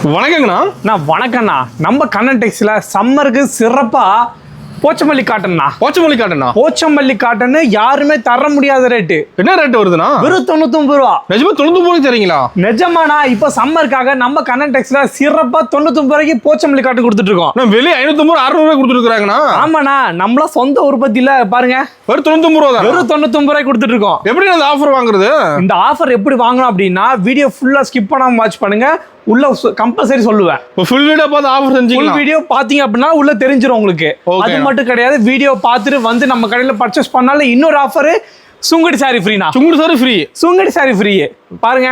வணக்கங்கண்ணா. வணக்கண்ணா. நம்ம கண்ணன் டெக்ஸ்ல சம்மருக்கு சிறப்பா போச்சமல்லி காட்டன்னா. போச்சமல்லி காட்டன் யாருமே தர முடியாத ரேட்டு. என்ன ரேட் வருதுண்ணா? வெறும் 99 ரூபா. நிஜமா 99 தரீங்களா? நிஜமாண்ணா. இப்ப சம்மருக்காக நம்ம கண்ணன் டெக்ஸ்ல சிறப்பா 99 ரூபாய்க்கு போச்சமல்லி காட்டன் கொடுத்துட்டு இருக்கோம். வெளியே 550 600 கொடுத்துட்டு இருக்காங்கண்ணா. ஆமாண்ணா, நம்மள சொந்த உற்பத்தியில பாருங்க வெறும் 99 ரூபா தான். வெறும் 99 ரூபாய்க்கு கொடுத்துட்டு இருக்கோம். எப்படி அந்த ஆஃபர் வாங்குறது? இந்த ஆஃபர் எப்படி வாங்கணும் அப்படின்னா வீடியோ ஃபுல்லா ஸ்கிப் பண்ணாம வாட்ச் பண்ணுங்க. உள்ள கம்பல்சரி சொல்லுவேன். ஃபுல் வீடியோ பார்த்து ஆஃபர் செஞ்சீங்க. ஃபுல் வீடியோ பாத்தீங்க அப்படின்னா உள்ள தெரிஞ்சிரும் உங்களுக்கு. அது மட்டும் கிடையாது, வீடியோ பார்த்துட்டு வந்து நம்ம கடையில பர்ச்சேஸ் பண்ணாலும் இன்னொரு ஆஃபர் சுங்கடி சாரி ஃப்ரீனா. சுங்கடி சாரி ஃப்ரீ பாருங்க.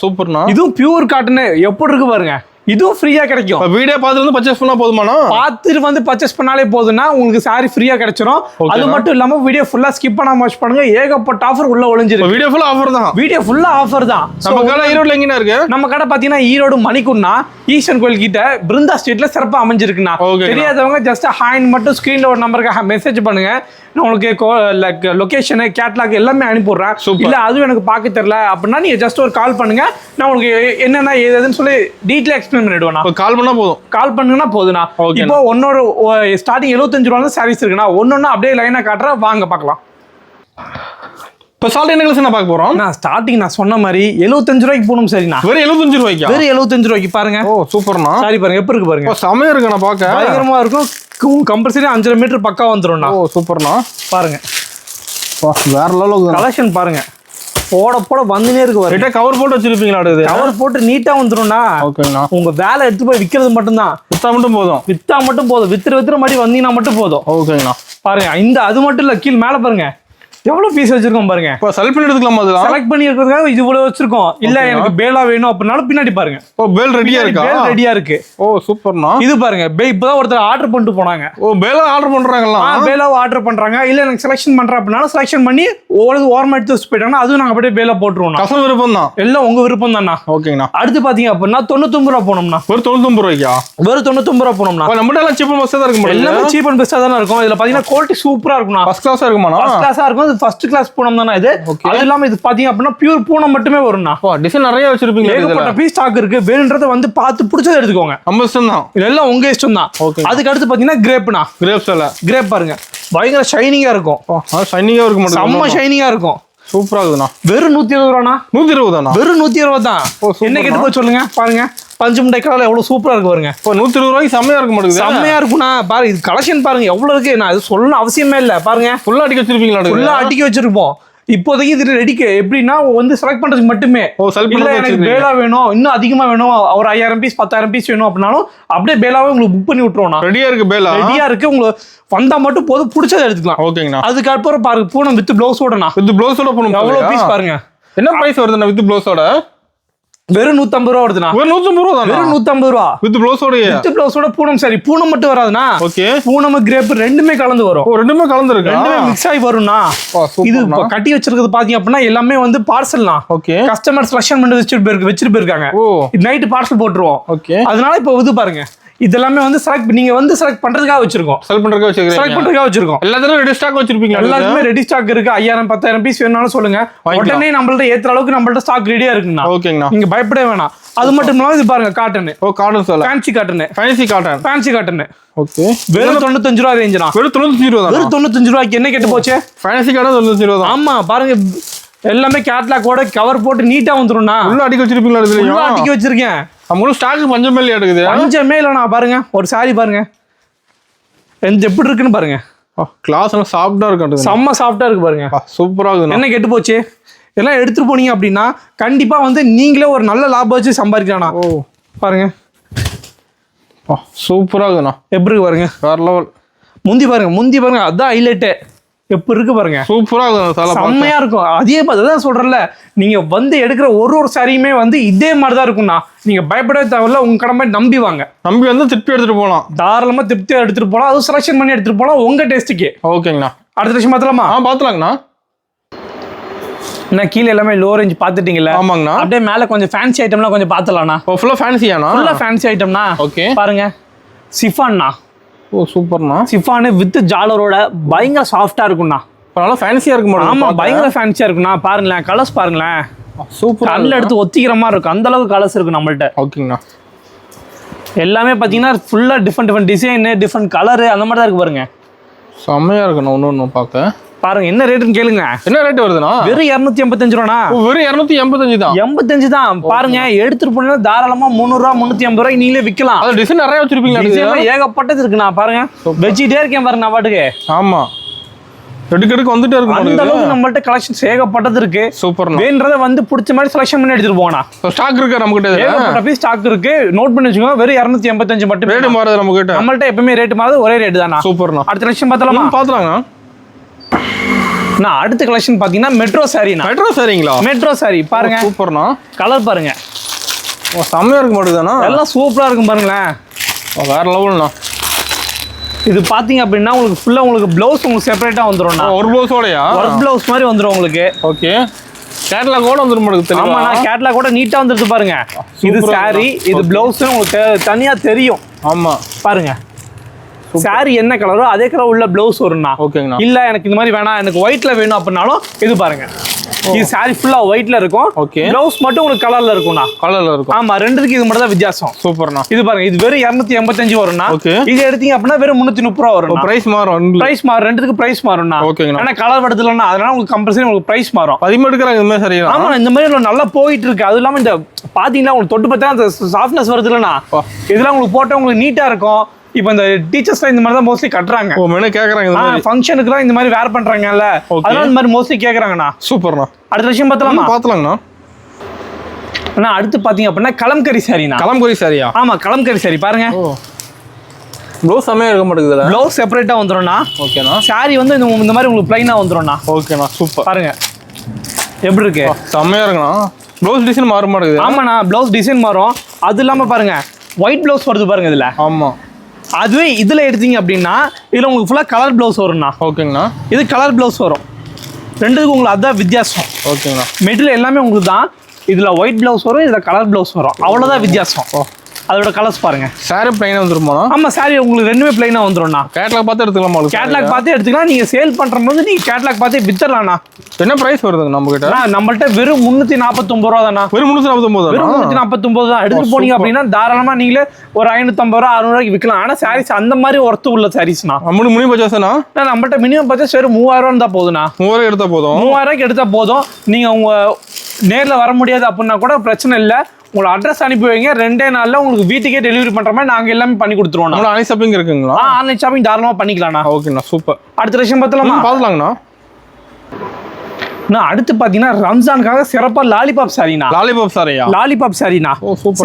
சூப்பர்ண்ணா. இதுவும் பியூர் காட்டன் எப்படி இருக்கு பாருங்க. இதுவும் ஃப்ரீயா கிடைக்கும். வீடியோ பார்த்துட்டு வந்து பர்ச்சேஸ் பண்ணா போதுமாண்ணா? பார்த்துட்டு வந்து பர்ச்சேஸ் பண்ணாலே போதும்னா உங்களுக்கு சாரி ஃப்ரீயா கிடைச்சிரும். அது மட்டும் இல்லாம வீடியோ ஃபுல்லா ஸ்கிப் பண்ணாம வாட்ச் பண்ணுங்க. ஏகப்பட்ட ஆஃபர் உள்ள ஒளிஞ்சிருக்கு. வீடியோ ஃபுல்லா ஆஃபர் தான். வீடியோ ஃபுல்லா ஆஃபர் தான். நம்ம கடை ஈரோட்ல எங்கனா இருக்கு? நம்ம கடை பாத்தீங்கன்னா ஈரோடு மணிக்குன்னா ஈஸ்வரன் கோயில் கிட்ட பிருந்தா ஸ்ட்ரீட்ல சிறப்பா அமைஞ்சிருக்குண்ணா. தெரியாதவங்க ஜஸ்ட் ஹாய் மட்டும் ஸ்கிரீன்ல ஒரு நம்பருக்கு மெசேஜ் பண்ணுங்க. நான் உங்களுக்கு லொகேஷன் கேட்லாக் எல்லாமே அனுப்பிடுறேன். இல்ல அதுவும் எனக்கு பார்க்க தெரியல அப்படின்னா நீங்க ஜஸ்ட் ஒரு கால் பண்ணுங்க. நான் உங்களுக்கு என்னென்ன ஏதுன்னு சொல்லி டீட்டெயில் எக்ஸ்பிளைன் பண்ணிடுவேன். கால் பண்ணா போதும். கால் பண்ணுங்கன்னா போதுண்ணா. இப்போ ஒன்னொரு ஸ்டார்டிங் 75 ரூபா சாரீஸ் இருக்குண்ணா. ஒன்னொன்னு அப்படியே லைனா காட்டுறேன், வாங்க பார்க்கலாம். இப்போ சால்ட் என்ன கலெக்ஷன் பார்க்க போறோம்? நான் ஸ்டார்டிங் நான் சொன்ன மாதிரி 75 ரூபாய்க்கு போகணும். சரிண்ணா, வெறும் 75 ரூபாய்க்கு. வெறும் 75 ரூபாய்க்கு பாருங்க. ஓ சூப்பர்ண்ணா. சாரி பாருங்க எப்படி இருக்கு பாருங்க. செமையா இருக்குண்ணா, பார்க்க பயங்கரமா இருக்கும். கம்பல்சரி 5 மீட்டர் பக்கா வந்துரும்ண்ணா. ஓ சூப்பர்ண்ணா. பாருங்க வேற லெவலுக்கு கலெக்ஷன் பாருங்க. போட போட வந்துனே இருக்கு பாருங்க. கவர் போட்டு வச்சிருப்பீங்களா? கவர் போட்டு நீட்டா வந்துரும்ண்ணா. ஓகேண்ணா. உங்க வேலை எடுத்து போய் விக்கிறது மட்டும்தான். வித்தா மட்டும் போதும். வித்துற மாதிரி வந்தீங்கன்னா மட்டும் போதும். ஓகேண்ணா. பாருங்க இந்த அது மட்டும் இல்ல, கீழ் மேல பாருங்க எவ்வளவு பீஸ் வச்சிருக்கோம் பாருங்க. இப்போ செலக்ட் பண்ணி எடுத்துக்கலாமா? அதெல்லாம் செலக்ட் பண்ணி எடுக்கிறதுக்காக இது இவ்வளவு வச்சிருக்கோம். இல்ல எனக்கு பேலா வேணும் அப்படினாலும் பின்னாடி பாருங்க. ஓ பேல் ரெடியா இருக்கா? பேல் ரெடியா இருக்கு. ஓ சூப்பர்ண்ணா. இது பாருங்க இப்பதான் ஒருத்தர் ஆர்டர் பண்ணிட்டு போனாங்க. ஓ பேலா ஆர்டர் பண்றாங்களா? பேலாவை ஆர்டர் பண்றாங்க. இல்ல எனக்கு செலக்ஷன் பண்றேன் அப்படினாலும் செலக்ஷன் பண்ணி ஓரமா எடுத்து வச்சு போயிட்டாங்கன்னா அதுவும் நாங்க அப்படியே பேலா போட்டுருவோம். கஸ்டமர் விருப்பம் தான். எல்லாம் உங்க விருப்பம் தானா? ஓகேங்கண்ணா. அடுத்து பாத்தீங்க அப்படின்னா 99 ரூபா போனோம்னா. வெறும் 99 ரூபாய்க்கா? வெறும் 99 ரூபா போனோம்னா நம்மகிட்ட எல்லாம் சீப் அண்ட் பெஸ்டா தான் இருக்கும். எல்லாமே சீப் அண்ட் பெஸ்டா தான் இருக்கும். இதுல பாத்தீங்கன்னா குவாலிட்டி சூப்பரா இருக்கும்ண்ணா. ஃபர்ஸ்ட் கிளாஸா இருக்குமாண்ணா? ஃபர்ஸ்ட் கிளாஸா இருக்கும். இது ஃபர்ஸ்ட் கிளாஸ் பூனம் தானே இது. அது இல்லாம இது பாத்தீங்க அப்படின்னா பியூர் பூனம் மட்டுமே வரும்ண்ணா. டிசைன் நிறைய வச்சிருப்பீங்க. ஏகப்பட்ட பீஸ் ஸ்டாக் இருக்கு. வேணுன்றத வந்து பார்த்து பிடிச்சதை எடுத்துக்கோங்க. நம்ம இஷ்டம் தான். இதெல்லாம் உங்க இஷ்டம் தான். அதுக்கு அடுத்து பாத்தீங்கன்னா கிரேப்னா. கிரேப் பாருங்க பயங்கர ஷைனிங்கா இருக்கும். ஷைனிங்கா இருக்கும். செம்ம ஷைனிங்கா இருக்கும். சூப்பரா இருக்குண்ணா. வெறும் 120 ரூபாண்ணா. 120 தானா? வெறும் 120 தான். என்ன கேட்டு போய் சொல்லுங்க. பாருங்க பஞ்சு முண்டை கலர்ல எவ்வளவு சூப்பரா இருக்கு பாருங்க. இப்போ 120 ரூபாய்க்கு செம்மையா இருக்க மாட்டேங்குது. செம்மையா இருக்குண்ணா. பாருங்க இது கலெக்ஷன் பாருங்க எவ்வளவு இருக்கு. நான் இது சொல்லணும் அவசியமே இல்ல. பாருங்க ஃபுல்லா அடிக்க வச்சிருப்பீங்களா? ஃபுல்லா அடிக்க வச்சிருப்போம். இப்போதைக்கு இது ரெடிக்கு எப்படின்னா வந்து செலக்ட் பண்றதுக்கு மட்டுமே. இல்ல எனக்கு பேலா வேணும், இன்னும் அதிகமா வேணும், ஒரு 5000 பீஸ் 10000 பீஸ் வேணும் அப்படின்னாலும் அப்படியே பேலாவே உங்களுக்கு புக் பண்ணி விட்டுருவோம். ரெடியா இருக்கு. பேலா ரெடியா இருக்கு. உங்களுக்கு வந்தா மட்டும் போதும், பிடிச்சதை எடுத்துக்கலாம். ஓகேங்கண்ணா. அதுக்கப்புறம் பாருங்க பூனம் வித் பிளவுஸோடனா. வித் பிளவுஸோட பூனம் எவ்வளவு பீஸ் பாருங்க. என்ன பிரைஸ் வருதுண்ணா வித் பிளவுஸோட? வெறும் 150 ரூபா வருதுண்ணா. வெறும் 150 ரூபா தான். வெறும் 150 ரூபா வித் பிளவுஸோட. வித் பிளவுஸோட பூனம் சரி. பூனம் மட்டும் வராதுண்ணா. ஓகே. பூனம் கிரேப் ரெண்டுமே கலந்து வரும். ரெண்டுமே கலந்து இருக்கு. ரெண்டுமே மிக்ஸ் ஆகி வரும்ண்ணா. இது கட்டி வச்சிருக்கிறது பாத்தீங்க அப்படின்னா எல்லாமே வந்து பார்சல்னா. ஓகே. கஸ்டமர் செலக்ஷன் பண்ணி வச்சிட்டு போயிருக்காங்க. நைட் பார்சல் போட்டுருவோம். ஓகே. அதனால இப்போ இது பாருங்க இதெல்லாமே வந்து நீங்க வந்து செலக்ட் பண்றதுக்காக வச்சிருக்கோம். செலக்ட் பண்றதுக்காக வச்சிருக்கோம். எல்லாத்துலயும் ரெடி ஸ்டாக் வச்சிருப்பீங்க. எல்லாத்துமே ரெடி ஸ்டாக் இருக்கு. 5000 10000 பீஸ் வேணும்னாலும் சொல்லுங்க. உடனே நம்மள்ட்ட ஏத்துற அளவுக்கு நம்மள்ட்ட ஸ்டாக் ரெடியா இருக்குண்ணா. ஓகேங்கண்ணா. நீங்க பயப்படவே வேணாம். அது மட்டும் இல்லாம இது பாருங்க காட்டன். காட்டன் சொல்ல ஃபேன்சி காட்டன். ஓகே. வெறும் 95 ரூபா ரேஞ்சுனா. வெறும் 95 ரூபா தான். வெறும் 95 ரூபாய்க்கு என்ன கேட்டு போச்சு? ஃபேன்சி காட்டன் 95 ரூபா தான். ஆமா பாருங்க எல்லாமே கேட்லாக்கோட கவர் போட்டு நீட்டா வந்துரும்ண்ணா. உள்ள அடிக்க வச்சிருப்பீங்களா? உள்ள அடிக்க வச்சிருக்கேன். நம்மளும் ஸ்டாக் பஞ்சமே இல்லையா? எடுக்குது பஞ்சமே இல்லைண்ணா. பாருங்க ஒரு சாரி பாருங்க எப்படி இருக்குன்னு பாருங்க. கிளாஸ் எல்லாம் சாஃப்டா இருக்கு. செம்ம சாஃப்டா இருக்கு பாருங்க. சூப்பரா இருக்கு. என்ன கெட்டு போச்சு? எல்லாம் எடுத்துட்டு போனீங்க அப்படின்னா கண்டிப்பா வந்து நீங்களே ஒரு நல்ல லாபம் வச்சு சம்பாதிக்கலாம். பாருங்க சூப்பரா இருக்குண்ணா. எப்படி பாருங்க வேற லெவல். முந்தி பாருங்க அதான் ஹைலைட். எப்படி இருக்கு பாருங்க. சூப்பரா இருக்கு. செம்மையா இருக்கும். அதே மாதிரி சொல்றேன்ல, நீங்க வந்து எடுக்கிற ஒரு சாரியுமே வந்து இதே மாதிரிதான் இருக்கும்ண்ணா. நீங்க பயப்படவே தேவையில்ல. உங்க கடமை நம்பி வாங்க. நம்பி வந்து திருப்தி எடுத்துட்டு போகலாம். தாராளமா திருப்தியா எடுத்துட்டு போகலாம். அதுவும் செலக்ஷன் பண்ணி எடுத்துட்டு போகலாம் உங்க டேஸ்ட்டுக்கு. ஓகேங்கண்ணா. அடுத்த விஷயம் பார்த்தலாமா? பாத்துலாங்கண்ணா. என்ன கீழே எல்லாமே லோ ரேஞ்ச் பாத்துட்டீங்களா? ஆமாங்கண்ணா. அப்படியே மேல கொஞ்சம் ஃபேன்சி ஐட்டம்லாம் கொஞ்சம் பாத்துலாம்ண்ணா. ஃபுல்லா ஃபேன்சியாண்ணா? ஃபுல்லா ஃபேன்சி ஐட்டம்னா. ஓகே. பாருங்க சிஃபான்னா. சூப்பர்ண்ணா. சிஃபான் வித் ஜாலரோட பயங்கர சாஃப்டா இருக்கும்ண்ணா. நல்லா ஃபேன்சியா இருக்கு மாடல். ஆமா பயங்கர ஃபேன்சியா இருக்குண்ணா. பாருங்களேன் கலர்ஸ் பாருங்களேன். சூப்பர். கல்ல எடுத்து ஒத்திக்கிற மாதிரி இருக்கும். அந்த அளவுக்கு கலர்ஸ் இருக்கு நம்மள்ட்ட. ஓகேங்கண்ணா. எல்லாமே பார்த்தீங்கன்னா ஃபுல்லாக டிஃப்ரெண்ட் டிசைனு டிஃப்ரெண்ட் கலரு அந்த மாதிரி தான் இருக்கு பாருங்க. செம்மையா இருக்குண்ணா. ஒன்று பார்க்க பாருங்க என்ன ரேட்டுன்னு கேளுங்க. என்ன ரேட் வருதுண்ணா? வெறும் 285 ரூபாண்ணா. வெறும் 285 தான். 85 தான் பாருங்க. எடுத்துட்டு போனா தாராளமா 300 ரூபா 350 ரூபாய்க்கு நீங்களே விற்கலாம். அது டிசைன் நிறைய வச்சிருப்பீங்க. ஏகப்பட்டது இருக்குண்ணா பாருங்க. வச்சுட்டே இருக்கேன் பாருங்க நான் பாட்டுக்கு. ஆமா எடுக்கு வந்துட்டே இருக்கு. அந்த அளவுக்கு நம்மள்ட்ட கலெக்ஷன்ஸ் ஏகப்பட்டது இருக்கு. சூப்பர். வேன்றதை வந்து பிடிச்ச மாதிரி செலக்ஷன் பண்ணி எடுத்துட்டு போனா. ஸ்டாக் இருக்கு நம்ம கிட்ட. ஏகப்பட்ட பீஸ் ஸ்டாக் இருக்கு. நோட் பண்ணி வச்சுக்கோங்க. வெறும் 285 மட்டும். ரேட் மாறுது நம்ம கிட்ட. நம்மள்ட்ட எப்பவுமே ரேட் மாறுது. ஒரே ரேட் தானா. சூப்பர்ண்ணா. அடுத்த கலெக்ஷன் பார்த்தலாமா? பாத்துலாங்கண்ணா. நான் அடுத்த கலெக்ஷன் பாத்தீங்கன்னா மெட்ரோ சாரினா. மெட்ரோ சாரிங்களா? மெட்ரோ சாரி பாருங்க. சூப்பர்ண்ணா. கலர் பாருங்க. செம்மையா இருக்கு மாட்டுதானா? எல்லாம் சூப்பரா இருக்கும் பாருங்களேன். வேற லெவல்ண்ணா. இது பாத்தீங்க அப்படின்னா உங்களுக்கு ஃபுல்லா உங்களுக்கு ப்ளவுஸ் உங்களுக்கு செப்பரேட்டா வந்துரும்ண்ணா. ஒரு ப்ளவுஸோடயா? ஒர்க் ப்ளவுஸ் மாதிரி வந்துரும் உங்களுக்கு. ஓகே. கேட்டலாக் கூட வந்துரும் உங்களுக்கு. ஆமாண்ணா கேட்டலாக் கூட நீட்டா வந்துருது பாருங்க. இது சாரி, இது ப்ளவுஸ் உங்களுக்கு தனியா தெரியும். ஆமா பாருங்க. சாரி என்ன கலரோ அதே கலர் உள்ள ப்ளவுஸ் வரும்ண்ணா. ஓகேங்கண்ணா. இல்ல எனக்கு இந்த மாதிரி வேணாம் எனக்கு ஒயிட்ல வேணும் அப்படின்னாலும் இது பாருங்க. இது சாரி ஃபுல்லா ஒயிட்ல இருக்கும். ஓகே. ப்ளவுஸ் மட்டும் உங்களுக்கு கலர்ல இருக்கும்ண்ணா. கலர்ல இருக்கும். ஆமா ரெண்டுத்துக்கு இது மட்டும் தான் வித்தியாசம். சூப்பர்ண்ணா. இது பாருங்க. இது வெறும் 285 வரும்ண்ணா. ஓகே. இது எடுத்தீங்க அப்படின்னா வெறும் 330 ரூபா வரும். பிரைஸ் மாறும். பிரைஸ் மாறும். ரெண்டுத்துக்கு பிரைஸ் மாறும்ண்ணா. ஓகேங்கண்ணா. ஆனா கலர் படுத்தலன்னா அதனால உங்களுக்கு கம்பல்சரி உங்களுக்கு பிரைஸ் மாறும். 10 எடுக்கறாங்க இந்த மாதிரி சரியா? ஆமா இந்த மாதிரி நல்லா போயிட்டு இருக்கு. அது இல்லாம இந்த பாத்தீங்கன்னா உங்களுக்கு தொட்டு பார்த்தா அந்த சாஃப்ட்னஸ் வருது இல்லைண்ணா. இதெல்லாம் உங்களுக்கு போட்டா உங்களுக்கு நீட்டா இருக்கும். இப்போ இந்த டீச்சர்ஸ்லாம் இந்த மாதிரி தான் மோஸ்ட்லி கட்டுறாங்க. ஓ மெனு கேக்குறாங்க இந்த மாதிரி. ஃபங்க்ஷனுக்குலாம் இந்த மாதிரி வேர் பண்றாங்கல்ல. அதனால இந்த மாதிரி மோஸ்ட்லி கேக்குறாங்கண்ணா. சூப்பர்ண்ணா. அடுத்த விஷயம் பார்த்தலாமா? பார்த்தலாங்கண்ணா. அண்ணா அடுத்து பாத்தீங்க அப்படின்னா கலம்கரி சாரிண்ணா. கலம்கரி சாரியா? ஆமா கலம்கரி சாரி பாருங்க. ப்ளவுஸ் செம்மையா இருக்க மாட்டேங்குதுல. ப்ளவுஸ் செப்பரேட்டா வந்துரும்ண்ணா. ஓகேண்ணா. சாரி வந்து இந்த மாதிரி உங்களுக்கு பிளைனா வந்துரும்ண்ணா. ஓகேண்ணா சூப்பர். பாருங்க எப்படி இருக்கு. செம்மையா இருக்குண்ணா. ப்ளவுஸ் டிசைன் மாற மாட்டேங்குது. ஆமாண்ணா ப்ளவுஸ் டிசைன் மாறும். அது இல்லாம பாருங்க ஒயிட் ப்ளவுஸ் வருது பாருங்க இதுல. ஆமா. அதுவே இதுல எடுத்தீங்க அப்படின்னா இதுல உங்களுக்கு ஃபுல்லா கலர் ப்ளவுஸ் வரும்ண்ணா. ஓகேங்கண்ணா. இது கலர் ப்ளவுஸ் வரும். ரெண்டுக்கும் உங்களுக்கு அதான் வித்தியாசம். ஓகேங்கண்ணா. மெட்டீரியல் எல்லாமே உங்களுக்கு தான். இதுல ஒயிட் ப்ளவுஸ் வரும், இதுல கலர் ப்ளவுஸ் வரும். அவ்வளவுதான் வித்தியாசம். அதோட கலர்ஸ் பாருங்க. சாரி பிளைனா வந்துருமா? ஆமா சாரி உங்களுக்கு ரெண்டுமே பிளைனா வந்துரும்ண்ணா. கேட்டலாக் பார்த்து எடுத்துக்கலாமா? கேட்டலாக் பார்த்து எடுத்துக்கலாம். நீங்க சேல் பண்றம்போது நீங்க கேட்டலாக் பார்த்து வித்துடலாம்ண்ணா. என்ன பிரைஸ் வருதுங்க நம்ம கிட்ட? நம்மள்ட்ட வெறும் 349 ரூபா தானா. வெறும் 349. வெறும் 349 தான். எடுத்து போனீங்க அப்படின்னா தாராளமா நீங்களே ஒரு 550 ரூபா 600 ரூபாய்க்கு விற்கலாம். ஆனா சாரீஸ் அந்த மாதிரி ஒர்த்து உள்ள சாரீஸ்னா மினிமம் பர்ச்சேஸ்னா நம்மள்ட்ட மினிமம் பர்ச்சேஸ் வெறும் 3000 ரூபா இருந்தா போதுண்ணா. 3000 எடுத்தா போதும். 3000 ரூபாய்க்கு எடுத்தா போதும். நீங்க உங்க நேர்ல வர முடியாது அப்படின்னா கூட பிரச்சனை இல்லை. உங்களோட அட்ரஸ் அனுப்பி வைங்க. 2 நாள்ல உங்களுக்கு வீட்டுக்கே டெலிவரி பண்ற மாதிரி நாங்க எல்லாமே பண்ணி கொடுத்துருவோம். ஆன்லைன் ஷாப்பிங் இருக்குங்களா? ஆன்லைன் ஷாப்பிங் தாராளமா பண்ணிக்கலாம்ண்ணா. ஓகேண்ணா சூப்பர். அடுத்த விஷயம் பார்த்தலாங்கண்ணா. அடுத்து பாத்தீங்கன்னா ரம்ஜானுக்காக சிறப்பா லாலிபாப் சாரினா. லாலிபாப் சாரியா? லாலிபாப் சாரினா.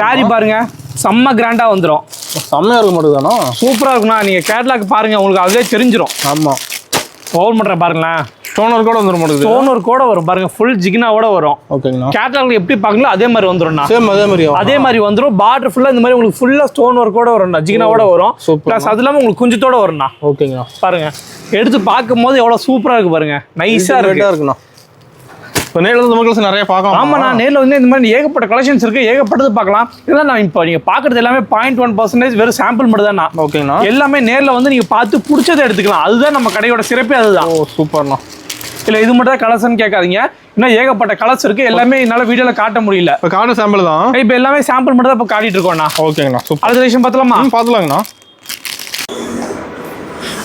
சாரி பாருங்க செம்ம கிராண்டா வந்துரும். செம்மையா இருக்க மாட்டேங்குதானா? சூப்பரா இருக்குண்ணா. நீங்க கேட்லாக் பாருங்க உங்களுக்கு அதுவே தெரிஞ்சிடும். ஆமா ஓவர் பண்றேன் பாருங்களேன். ஸ்டோனர் கூட வந்துரும் மாட்டேங்குது. ஸ்டோனர் கூட வரும் பாருங்க. ஃபுல் ஜிகினாவோட வரும். ஓகேங்கண்ணா. கேட்லாக்ல எப்படி பாக்கீங்களோ அதே மாதிரி வந்துரும்ண்ணா. அதே மாதிரி வந்துரும். பார்டர் ஃபுல்லா இந்த மாதிரி உங்களுக்கு ஃபுல்லா ஸ்டோன் ஒர்க் கூட வரும்ண்ணா. ஜிகினாவோட வரும். பிளஸ் அது இல்லாம உங்களுக்கு குஞ்சத்தோட வரும்ண்ணா. ஓகேங்கண்ணா. பாருங்க எடுத்து பார்க்கும்போது எவ்வளவு சூப்பரா இருக்கு பாருங்க. நைஸா இருக்குண்ணா. இப்போ நேரில் வந்து மக்கள் நிறைய பார்க்கலாம். ஆமாண்ணா நேரில் வந்து இந்த மாதிரி ஏகப்பட்ட கலெக்ஷன்ஸ் இருக்கு. ஏகப்பட்டது பார்க்கலாம். இதெல்லாம் நான் இப்போ நீங்கள் பார்க்குறது எல்லாமே 0.1% வெறும் சாம்பிள் மட்டும் தான்ண்ணா. ஓகேண்ணா. எல்லாமே நேரில் வந்து நீங்கள் பார்த்து பிடிச்சதை எடுத்துக்கலாம். அதுதான் நம்ம கடையோட சிறப்பே அதுதான். ஓ சூப்பர்ண்ணா. இல்லை இது மட்டும் தான் கலர்ஸ்ன்னு கேட்காதீங்க. இன்னும் ஏகப்பட்ட கலர்ஸ் இருக்கு. எல்லாமே என்னால் வீடியோவில் காட்ட முடியல. இப்போ காட்டு சாம்பிள் தான். இப்போ எல்லாமே சாம்பிள் மட்டும் தான் இப்போ காட்டிட்டு இருக்கோம்ண்ணா. ஓகேங்கண்ணா சூப்பர். அடுத்த விஷயம் பார்த்தலாமா? பார்த்துலாங்கண்ணா.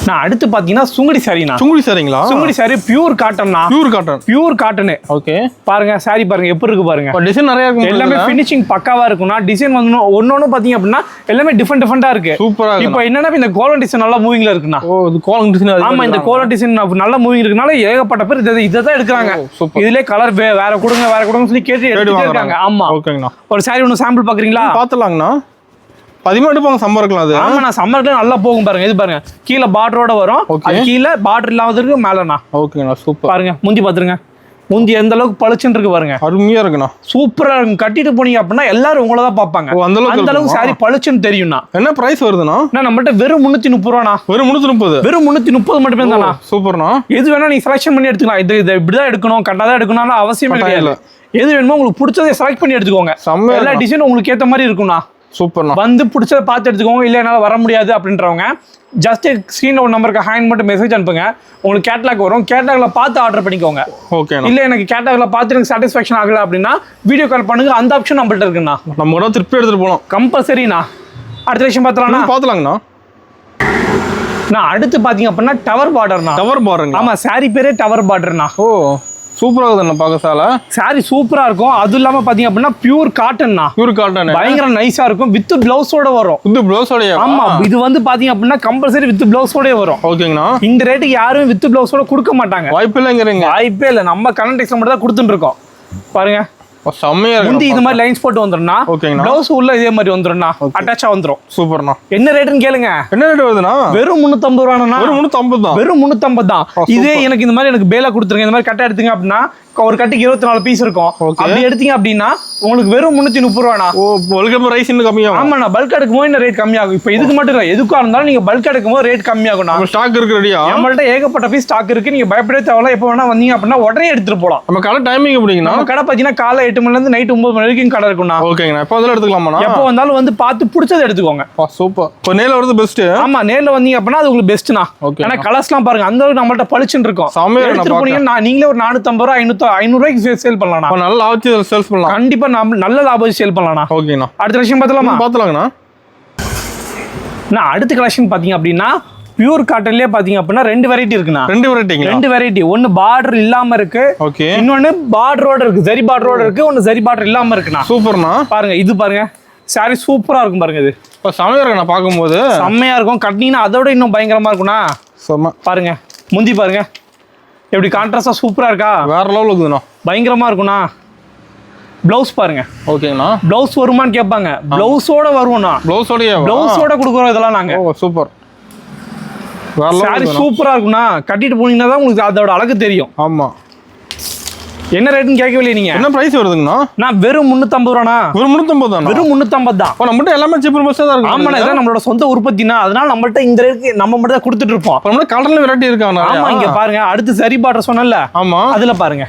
நான் அடுத்து பாத்தீங்கன்னா சுங்குடி சாரினா. சுங்குடி சாரிங்களா? சுங்குடி சாரி பியூர் காட்டன்னா. Pure cotton. ஓகே. பாருங்க சாரி பாருங்க எப்படி இருக்கு பாருங்க. டிசைன் நிறைய இருக்கு. எல்லாமே ஃபினிஷிங் பக்காவா இருக்கும்னா. டிசைன் வந்து ஒன்னொன்னு பாத்தீங்க அப்படின்னா எல்லாமே டிஃபரெண்டா இருக்கு. சூப்பரா இருக்கு. இப்போ என்னன்னா இந்த கோலம் டிசைன் நல்லா மூவிங்ல இருக்குண்ணா. ஓ இது கோலம் டிசைன். ஆமா இந்த கோலம் டிசைன் நல்லா மூவிங் இருக்கனால ஏகப்பட்ட பேர் இதை தான் எடுக்கிறாங்க. இதுல கலர் வேற கொடுங்க சொல்லி கேட்டு எடுத்துட்டு இருக்காங்க. ஆமா ஓகேங்கண்ணா. ஒரு சாரி ஒன்னு சாம்பிள் பாக்குறீங்களா? பாத்துலாங்கண்ணா. 10 எடுப்பாங்க சம்மர் இருக்கலாம். அது ஆமா நான் சம்மர்ல நல்லா போகும் பாருங்க. இது பாருங்க கீழே பார்டரோட வரும். அது கீழே பார்டர் இல்லாததுக்கு மேலண்ணா. ஓகேண்ணா சூப்பர். பாருங்க முந்தி பாத்துருங்க. முந்தி எந்த அளவுக்கு பளிச்சுன்னு இருக்கு பாருங்க. அருமையா இருக்குண்ணா. சூப்பரா இருக்கும். கட்டிட்டு போனீங்க அப்படின்னா எல்லாரும் உங்களை தான் பார்ப்பாங்க. அந்த அளவுக்கு சாரி பளிச்சுன்னு தெரியும்ண்ணா. என்ன பிரைஸ் வருதுண்ணா? நம்மள்ட்ட வெறும் 330 ரூபாண்ணா. வெறும் 330. வெறும் 330 மட்டுமே தானா. சூப்பர்ண்ணா. எது வேணா நீங்க செலக்ஷன் பண்ணி எடுத்துக்கலாம். இது இப்படிதான் எடுக்கணும் கட்டாதான் எடுக்கணும்னு அவசியமே கிடையாது. எது வேணுமோ உங்களுக்கு பிடிச்சதை செலக்ட் பண்ணி எடுத்துக்கோங்க. எல்லா டிசைனும் உங்களுக்கு ஏற்ற மாதிரி இருக்கும்ண்ணா. சூப்பர்ண்ணா. வந்து பிடிச்சதை பார்த்து எடுத்துக்கோங்க. இல்லை என்னால் வர முடியாது அப்படின்றவங்க ஜஸ்ட் ஸ்க்ரீனில் ஒரு நம்பருக்கு ஹேண்ட் மட்டும் மெசேஜ் அனுப்புங்க. உங்களுக்கு கேட்லாக் வரும். கேட்லாக்ல பார்த்து ஆர்டர் பண்ணிக்கோங்க. ஓகே. இல்லை எனக்கு கேட்லாக்ல பார்த்து எனக்கு சாட்டிஸ்ஃபேக்ஷன் ஆகல அப்படின்னா வீடியோ கால் பண்ணுங்க. அந்த ஆப்ஷன் நம்மள்ட்ட இருக்குண்ணா. நம்ம கூட திருப்பி எடுத்துட்டு போகலாம். கம்பல்சரிண்ணா. அடுத்த விஷயம் பார்த்தலாம்னா பாத்துலாங்கண்ணா. நான் அடுத்து பாத்தீங்க அப்படின்னா டவர் பார்டர்னா. டவர் பார்டருங்க. ஆமா சாரி பேரே டவர் பார்டர்னா. ஓ சூப்பரா இருக்குதுண்ணா பார்க்க சால. சாரி சூப்பரா இருக்கும். அது இல்லாம பாத்தீங்க அப்படின்னா பியூர் காட்டன்னா. பியூர் காட்டன் பயங்கர நைஸா இருக்கும். வித் பிளவுஸோட வரும். வித் பிளவுஸோட. ஆமா இது வந்து பாத்தீங்க அப்படின்னா கம்பல்சரி வித் பிளவுஸோட வரும். ஓகேங்கண்ணா. இந்த ரேட்டுக்கு யாரும் வித் பிளவுஸோட கொடுக்க மாட்டாங்க. வாய்ப்பு இல்லைங்கிறீங்க? வாய்ப்பே இல்லை. நம்ம கரண்ட் டெக்ஸ்ல மட்டும் தான் கொடுத்துட்டு இருக்கோம். பாருங்க செம்மையா இருக்கு. முந்தி இது மாதிரி லைன்ஸ் போட்டு வந்துரும்னா. ஓகேங்கண்ணா. பிளவுஸ் உள்ள இதே மாதிரி வந்துரும்னா. அட்டாச்சா வந்துரும். சூப்பர்ண்ணா. என்ன ரேட்னு கேளுங்க. என்ன ரேட் வருதுண்ணா? வெறும் 350 ரூபாண்ணா. வெறும் 350 தான். வெறும் 350 தான். இதே எனக்கு இந்த மாதிரி எனக்கு பேலா கொடுத்துருங்க, இந்த மாதிரி கட்டை எடுத்தீங்க அப்படின்னா ஒரு கட்டுக்கு 24 பீஸ் இருக்கும். அப்படி எடுத்தீங்க அப்படின்னா உங்களுக்கு வெறும் 330 ரூபாண்ணா. ஓ பல்க் ரைஸ் இன்னும் கம்மியாகும். ஆமாண்ணா பல்க் எடுக்கும்போது இந்த ரேட் கம்மியாகும். இப்போ இதுக்கு மட்டும் இல்லை, எதுக்காக இருந்தாலும் நீங்க பல்க் எடுக்கும்போது ரேட் கம்மியாகும்ண்ணா. ஸ்டாக் இருக்கு ரெடியா? நம்மள்ட்ட ஏகப்பட்ட பீஸ் ஸ்டாக் இருக்கு. நீங்க பயப்படவே தேவையில்ல. எப்போ வேணா வந்தீங்க அப்படின்னா உடனே எடுத்துட்டு போலாம். நம்ம கடை டைமிங் எப்படிங்கண்ணா? நம்ம கடை பார்த்தீங்கன்னா காலை 8 மணில இருந்து நைட் 9 மணி வரைக்கும் கடை இருக்கும்ண்ணா. ஓகேங்கண்ணா. எப்போ வந்தாலும் எடுத்துக்கலாமா? எப்போ வந்தாலும் வந்து பார்த்து பிடிச்சதை எடுத்துக்கோங்க. சூப்பர். இப்போ நேர்ல வரது பெஸ்ட். ஆமா நேர்ல வந்தீங்க அப்படின்னா அது உங்களுக்கு பெஸ்ட்ண்ணா. ஏன்னா கலர்ஸ்லாம் பாருங்க அந்த அளவுக்கு நம்மள்ட்ட பளிச்சுன்னு இருக்கும். எடுத்துட்டு போனீங்கன்னா நீங்களே ஒரு 450 ரூபா 500 ரூபாய்க்கு சேல் பண்ணலாம். நல்ல லாபம் சேல்ஸ் பண்ணலாம். கண்டிப்பா நல்ல லாபம் சேல் பண்ணலாம். ஓகேண்ணா. அடுத்த விஷயம் பார்த்தலாங்கண்ணா. நான் அடுத்த கலெக்ஷன் பாத்தீங்க அப்படின்னா பியூர் காட்டன்லயே பாத்தீங்க அப்படின்னா 2 வெரைட்டி இருக்குண்ணா. 2 வெரைட்டி. ஒன்னு பார்டர் இல்லாம இருக்கு. ஓகே. இன்னொன்னு பார்டரோட இருக்கு. ஜரி பார்டரோட இருக்கு. ஒன்னு ஜரி பார்டர் இல்லாம இருக்குண்ணா. சூப்பர்ண்ணா. பாருங்க இது பாருங்க சாரி சூப்பரா இருக்கும் பாருங்க. இது இப்போ செம்மையா இருக்குண்ணா பார்க்கும்போது. செம்மையா இருக்கும். கட்டினீங்கன்னா அதோட இன்னும் பயங்கரமா இருக்குண்ணா. பாருங்க முந்தி பாருங்க எப்படி கான்ட்ராஸ்டா சூப்பரா இருக்கா? வேற லெவல் இருக்குதுண்ணா. பயங்கரமா இருக்குண்ணா. பிளவுஸ் பாருங்க. ஓகேங்கண்ணா. பிளவுஸ் வருமான்னு கேட்பாங்க. பிளவுஸோட வருவோம்ண்ணா. பிளவுஸோட கொடுக்குறோம் இதெல்லாம் நாங்க. ஓ சூப்பர். சாரி சூப்பரா இருக்குண்ணா. கட்டிட்டு போனீங்கன்னா தான் உங்களுக்கு அதோட அழகு தெரியும். ஆமா. என்ன ரேட்னு கேட்கவில்லை நீங்க? என்ன பிரைஸ் வருதுங்கண்ணா? நான் வெறும் 350 ரூபாண்ணா. வெறும் 350 தான். வெறும் 350 தான். நம்மகிட்ட எல்லாமே சீப் அண்ட் பெஸ்டா தான் இருக்கு. ஆமாண்ணா இதான் நம்மளோட சொந்த உற்பத்தினா. அதனால நம்மள்ட்ட இந்த ரேட்டுக்கு நம்ம மட்டும் தான் கொடுத்துட்டு இருப்போம். நம்மளோட கலர்ல வெரைட்டி இருக்காங்க. ஆமா இங்க பாருங்க அடுத்து சரி பார்டர் சொன்னல. ஆமா அதுல பாருங்க.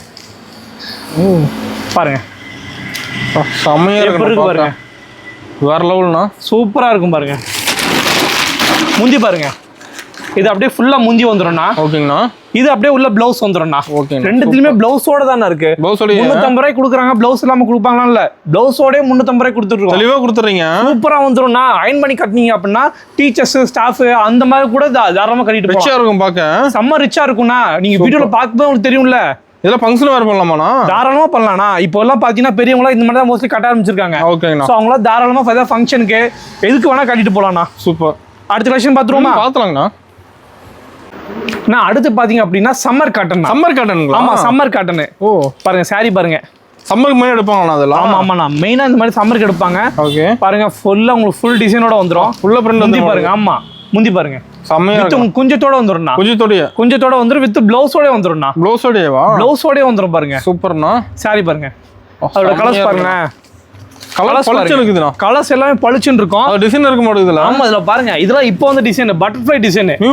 பாருங்க செம்மையா இருக்கு பாருங்க. வேற லெவல்னா சூப்பரா இருக்கும் பாருங்க. முந்தி பாருங்க இது அப்படியே ஃபுல்லா முந்தி வந்துரும்ண்ணா. ஓகேங்கண்ணா. இது அப்படியே உள்ள பிளவுஸ் வந்துரும்ண்ணா. ஓகே. ரெண்டுத்துலயுமே பிளவுஸோட தானே இருக்கு. 350 ரூபாய் கொடுக்குறாங்க. பிளவுஸ் இல்லாம கொடுப்பாங்களா? இல்ல பிளவுஸோட 350 ரூபாய் கொடுத்துருக்கோம். தெளிவா கொடுத்துறீங்க. சூப்பரா வந்துரும்ண்ணா. அயன் பண்ணி கட்டினீங்க அப்படின்னா டீச்சர்ஸ் ஸ்டாஃப் அந்த மாதிரி கூட தாராளமா கட்டிட்டு ரிச்சா இருக்கும். பார்க்க செம்ம ரிச்சா இருக்கும்ண்ணா. நீங்க வீடியோல பார்க்கும்போது உங்களுக்கு தெரியும்ல. இதெல்லாம் ஃபங்க்ஷன் வேற பண்ணலாமாண்ணா? தாராளமா பண்ணலாம்ண்ணா. இப்போ எல்லாம் பாத்தீங்கன்னா பெரியவங்களா இந்த மாதிரி தான் மோஸ்ட்லி கட்ட ஆரம்பிச்சிருக்காங்க. ஓகேங்கண்ணா. ஸோ அவங்களா தாராளமா ஏதாவது ஃபங்க்ஷனுக்கு எதுக்கு வேணா கட்டிட்டு போலாம்ண்ணா. சூப்பர். அடுத்த கலெக்ஷன் பாத்துருவோமா? பாத்துலாங்கண்ணா. நான் அடுத்து பாத்தீங்க அப்படின்னா சம்மர் காட்டன். சம்மர் காட்டனுங்களா? ஆமா சம்மர் காட்டன். ஓ பாருங்க சாரி பாருங்க. சம்மருக்கு மெயின் எடுப்பாங்கண்ணா அதெல்லாம்? ஆமா ஆமாண்ணா மெயினா இந்த மாதிரி சம்மருக்கு எடுப்பாங்க. ஓகே. பாருங்க ஃபுல்லா உங்களுக்கு ஃபுல் டிசைனோட வந்துரும். ஃபுல்லா பிரிண்ட் முந்தி பாருங்க. ஆமா முந்தி பாருங்க செம்மையா இருக்கு. குஞ்சத்தோட வந்துரும்ண்ணா. குஞ்சத்தோட வந்துரும். வித் பிளவுஸோட வந்துரும்ண்ணா. பிளவுஸோட வந்துரும் பாருங்க. சூப்பர்ண்ணா. சாரி பாருங்க. அதோட கலர்ஸ் பாருங்க. கலர்ஸ் பளிச்சுன்னு கலர்ஸ் எல்லாமே பளிச்சுன்னு இருக்கும். டிசைன் இருக்க மாட்டேங்குது இதுல. ஆமா இதுல பாருங்க இதெல்லாம் இப்போ வந்து design butterfly design. New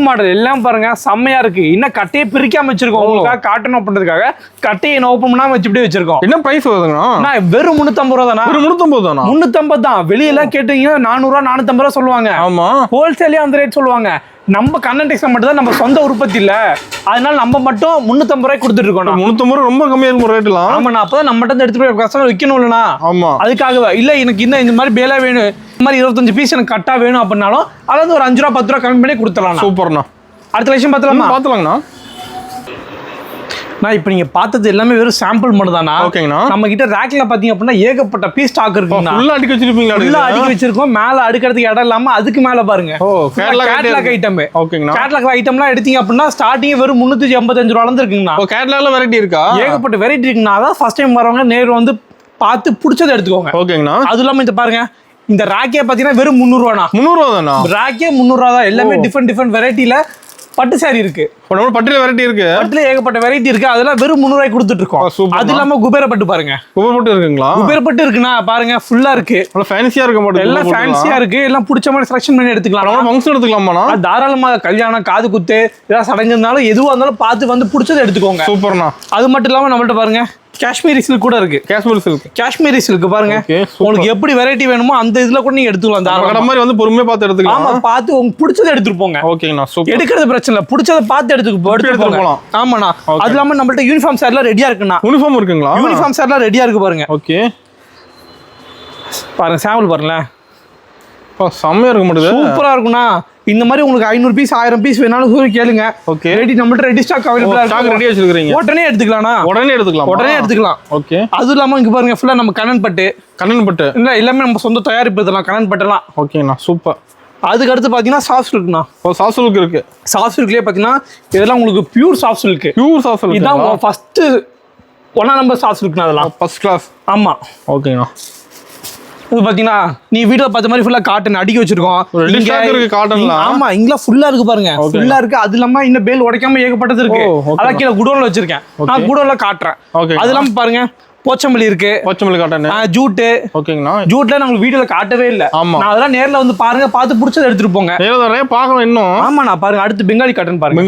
model எல்லாம் பாருங்க செம்மையா இருக்கு. இன்னும் கட்டையை பிரிக்காம வச்சிருக்கோம். உங்களுக்காக காட்டன் பண்றதுக்காக கட்டையை ஓபன் பண்ணாம வச்சுட்டே வச்சிருக்கோம். என்ன பிரைஸ் வருதுங்கண்ணா? நான் வெறும் 350 ரூபா தானா? வெறும் 350 தானா? 350 தான். வெளியெல்லாம் கேட்டீங்கன்னா 400 ரூபா 450 ரூபா சொல்லுவாங்க. ஆமா ஹோல்சேலே அந்த ரேட் சொல்லுவாங்க. நம்ம கண்ணன் டெக்ஸ்டைல் மட்டும் தான் நம்ம சொந்த உற்பத்தி இல்ல. அதனால நம்ம மட்டும் 350 ரூபாய் கொடுத்துட்டு இருக்கோம். 350 ரூபா ரொம்ப கம்மியா இருக்கும் ரேட்லாம். ஆமா நான் அப்பதான் நம்ம மட்டும் எடுத்து போய் கஸ்டமர் விற்கணும்லண்ணா. ஆமா அதுக்காகவே இல்ல எனக்கு இன்னும் இந்த மாதிரி பேலா வேணும், இந்த மாதிரி 25 பீஸ் எனக்கு கட்டா வேணும் அப்படின்னாலும் அதாவது ஒரு 5 ரூபா 10 ரூபா கம்மி பண்ணி கொடுத்துடலாம். சூப்பர்ண்ணா. அடுத்த விஷயம் பாத்துலாங்கண்ணா. நான் இப்போ நீங்க பார்த்தது எல்லாமே வெறும் சாம்பிள் மட்டும் தானா? ஓகேங்கண்ணா. நம்ம கிட்ட ரேக்ல பாத்தீங்க அப்படின்னா ஏகப்பட்ட பீஸ் ஸ்டாக் இருக்குங்க. ஃபுல்லா அடுக்கி வச்சிருப்பீங்களா? ஃபுல்லா அடுக்கி வச்சிருக்கோம். மேல அடுக்கிறதுக்கு இடம் இல்லாம அதுக்கு மேல பாருங்க. ஓ கேட்டலாக் ஐட்டம். ஓகேங்கண்ணா. கேட்டலாக் ஐட்டம்லாம் எடுத்தீங்க அப்படின்னா ஸ்டார்டிங் வெறும் 385 ரூபாயில இருந்து இருக்குங்கண்ணா. ஓ கேட்டலாக்ல வெரைட்டி இருக்கா? ஏகப்பட்ட வெரைட்டி இருக்குண்ணா. அதான் ஃபர்ஸ்ட் டைம் வரவங்க நேர்ல வந்து பார்த்து பிடிச்சதை எடுத்துக்கோங்க. ஓகேங்கண்ணா. அது இல்லாம இந்த பாருங்க இந்த ராக்கே பாத்தீங்கன்னா வெறும் 300 ரூபாண்ணா. 300 ரூபா தானா? ராக்கே 300 ரூபா தான். எல்லாமே டிஃபரெண்ட் வெரைட்டில பட்டு சாரி இருக்கு. பட்டுல வெரைட்டி இருக்கு. பட்டுல ஏகப்பட்ட வெரைட்டி இருக்கு. அதெல்லாம் வெறும் 300 ரூபாய்க்கு கொடுத்துட்டு இருக்கோம். அது இல்லாம குபேர பட்டு பாருங்க. குபேர பட்டு இருக்குங்களா? குபேர பட்டு இருக்குண்ணா பாருங்க ஃபுல்லா இருக்கு. ஃபேன்சியா இருக்க மாட்டேங்குது. எல்லாம் ஃபேன்சியா இருக்கு. எல்லாம் பிடிச்ச மாதிரி செலக்ஷன் பண்ணி எடுத்துக்கலாம். நம்ம ஃபங்க்ஷன் எடுத்துக்கலாமாண்ணா? தாராளமா கல்யாணம் காது குத்து ஏதாவது சடங்குனாலும் எதுவா இருந்தாலும் பார்த்து வந்து பிடிச்சதை எடுத்துக்கோங்க. சூப்பர்ண்ணா. அது மட்டும் இல்லாம நம்மள்ட்ட பாருங்க காஷ்மீரி சில்க் கூட இருக்கு. காஷ்மீரி சில்க் பாருங்க. உங்களுக்கு எப்படி வெரைட்டி வேணுமோ அந்த இதுல கூட நீங்க எடுத்துக்கலாம். தாராளமா மாதிரி வந்து பொறுமையா பார்த்து எடுத்துக்கலாம். ஆமா பார்த்து உங்களுக்கு பிடிச்சதை எடுத்துட்டு போங்க. ஓகேங்கண்ணா. சூப்பர். எடுக்கிறது பிரச்சனை இல்ல. பிடிச்சதை பார்த்து எடுத்துட்டு போலாம். ஆமாண்ணா. அது இல்லாம நம்மள்ட்ட யூனிஃபார்ம் சார்லாம் ரெடியா இருக்குண்ணா. யூனிஃபார்ம் இருக்குங்களா? யூனிஃபார்ம் சார்லாம் ரெடியா இருக்கு பாருங்க. ஓகே பாருங்க சாம்பிள் பாருங்களேன். செம்மையா இருக்க மாட்டேது. சூப்பரா இருக்கும்ண்ணா. இந்த மாதிரி உங்களுக்கு 500 பீஸ் 1000 பீஸ் வேணாலும் சொல்லி கேளுங்க. ஓகே. ரெடி நம்மள்ட்ட ரெடி ஸ்டாக் அவைலபிளா ஸ்டாக் இருக்கு. ரெடி வச்சிருக்கீங்க. உடனே எடுத்துக்கலாம்ண்ணா. உடனே எடுத்துக்கலாம். ஓகே. அது இல்லாம இங்க பாருங்க ஃபுல்லா நம்ம கண்ணன் பட்டு இல்ல எல்லாமே நம்ம சொந்த தயாரிப்பு இதெல்லாம் கண்ணன் பட்டுலாம். ஓகேண்ணா சூப்பர். அதுக்கு அடுத்து பாத்தீங்கன்னா சாஃப்ட் சில்க்ண்ணா. சாஃப்ட் சில்க் இருக்கு. சாஃப்ட் சில்க்லயே பாத்தீங்கன்னா இதெல்லாம் உங்களுக்கு பியூர் சாஃப்ட் சில்க். இதான் ஃபர்ஸ்ட் 1 நம்பர் சாஃப்ட் சில்க்னா அதெல்லாம் ஃபர்ஸ்ட் கிளாஸ். ஆமா. ஓகேண்ணா. இது பாத்தீங்கன்னா நீ வீடியோ பார்த்த மாதிரி ஃபுல்லா காட்டன் அடுக்கி வச்சிருக்கோம். ஆமா இங்க ஃபுல்லா இருக்கு பாருங்க. ஃபுல்லா இருக்கு. அது இல்லாம இன்னும் பேல் உடைக்காம ஏகப்பட்டது இருக்கு. அதான் கீழே குடோன்ல வச்சிருக்கேன். நான் குடோன்ல காட்டுறேன். அது இல்லாம பாருங்க போச்சம்பள்ளி இருக்கு. போச்சம்பள்ளி காட்டன். ஜூட்டு. ஓகேங்கண்ணா. ஜூட்ல நான் வீடியோல காட்டவே இல்ல. நான் அதெல்லாம் நேர்ல வந்து பாருங்க, பார்த்து பிடிச்சதை எடுத்துட்டு போங்க. நிறைய பார்க்கணும் இன்னும். ஆமா நான் பாருங்க. அடுத்து பெங்காலி காட்டன் பாருங்க.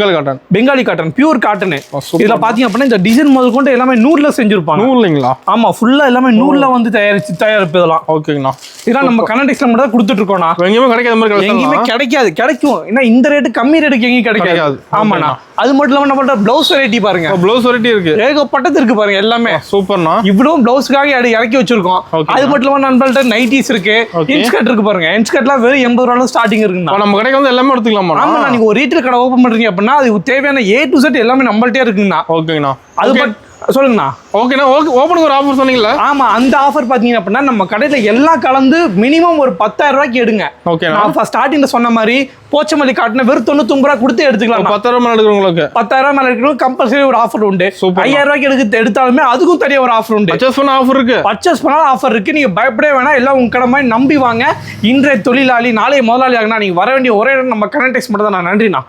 Bengali cotton pure cotton. இதுல பாத்தீங்க அப்படின்னா இந்த டிசைன் முதல் கொண்டு எல்லாமே நூல்ல செஞ்சிருப்பாங்க. நூல்லைங்களா? ஆமா ஃபுல்லா எல்லாமே நூல்ல வந்து தயாரிப்பு இதெல்லாம். ஓகேங்கண்ணா. இதெல்லாம் நம்ம கர்நாடிக்ஸ்ல மட்டும் தான் கொடுத்துட்டு இருக்கோம்ண்ணா. எங்கேயுமே கிடைக்காத மாதிரி எங்கேயுமே கிடைக்காது. கிடைக்கும் ஏன்னா இந்த ரேட்டு கம்மி ரேட்டுக்கு எங்கேயும் கிடைக்காது. ஆமாண்ணா. அது மட்டும் இல்லாம நம்மள்ட்ட பிளவுஸ் வெரைட்டி பாருங்க. பிளவுஸ் வெரைட்டி இருக்கு. ஏகப்பட்டது இருக்கு பாருங்க எல்லாமே. சூப்பர்ண்ணா. இவ்வளவு பிளவுஸ்க்காக இறக்கி வச்சிருக்கோம். அது மட்டும் இல்லாம நம்மள்ட்ட நைட்டிஸ் இருக்கு. இன்ஸ்கர்ட் இருக்கு பாருங்க. இன்ஸ்கர்ட்லாம் வெறும் 80 ரூபாயில ஸ்டார்டிங் இருக்குண்ணா. நம்ம கடைக்கு வந்து எல்லாமே எடுத்துக்கலாமா? ஆமா நீங்க ஒரு ரீட்டைல் கடை ஓபன் பண்றீங்க அப்படின்னா அது தேவையான A to Z எல்லாமே நம்மள்ட்டே இருக்குங்கண்ணா. ஓகேங்கண்ணா. அது சொல்லுங்கண்ணா. ஓகேண்ணா. ஓபனுக்கு ஒரு ஆஃபர் சொன்னீங்களா? ஆமா அந்த ஆஃபர் பாத்தீங்க அப்படின்னா நம்ம கடையில எல்லாம் கலந்து மினிமம் ஒரு 10,000 ரூபாய்க்கு எடுங்க. ஓகேண்ணா. நான் ஸ்டார்டிங்ல சொன்ன மாதிரி போச்சமல்லி காட்டின வெறும் 99 ரூபாய் கொடுத்து எடுத்துக்கலாம். 10,000 மேல எடுக்கிறவங்களுக்கு 10,000 மேல எடுக்கிறவங்க கம்பல்சரி ஒரு ஆஃபர் உண்டு. 5,000 ரூபாய்க்கு எடுத்தாலுமே அதுக்கும் தனியா ஒரு ஆஃபர் உண்டு. பர்ச்சேஸ் பண்ண ஆஃபர் இருக்கு. பர்ச்சேஸ் பண்ணாலும் ஆஃபர் இருக்கு. நீங்க பயப்படவே வேணாம். எல்லாம் உங்க கடை மாதிரி நம்பி வாங்க. இன்றைய தொழிலாளி நாளைய முதலாளி ஆகினா நீங்க வர வேண்டிய ஒரே நம்ம கர்நாடிக்ஸ் மட்டும் தான். நன்றிண்ணா.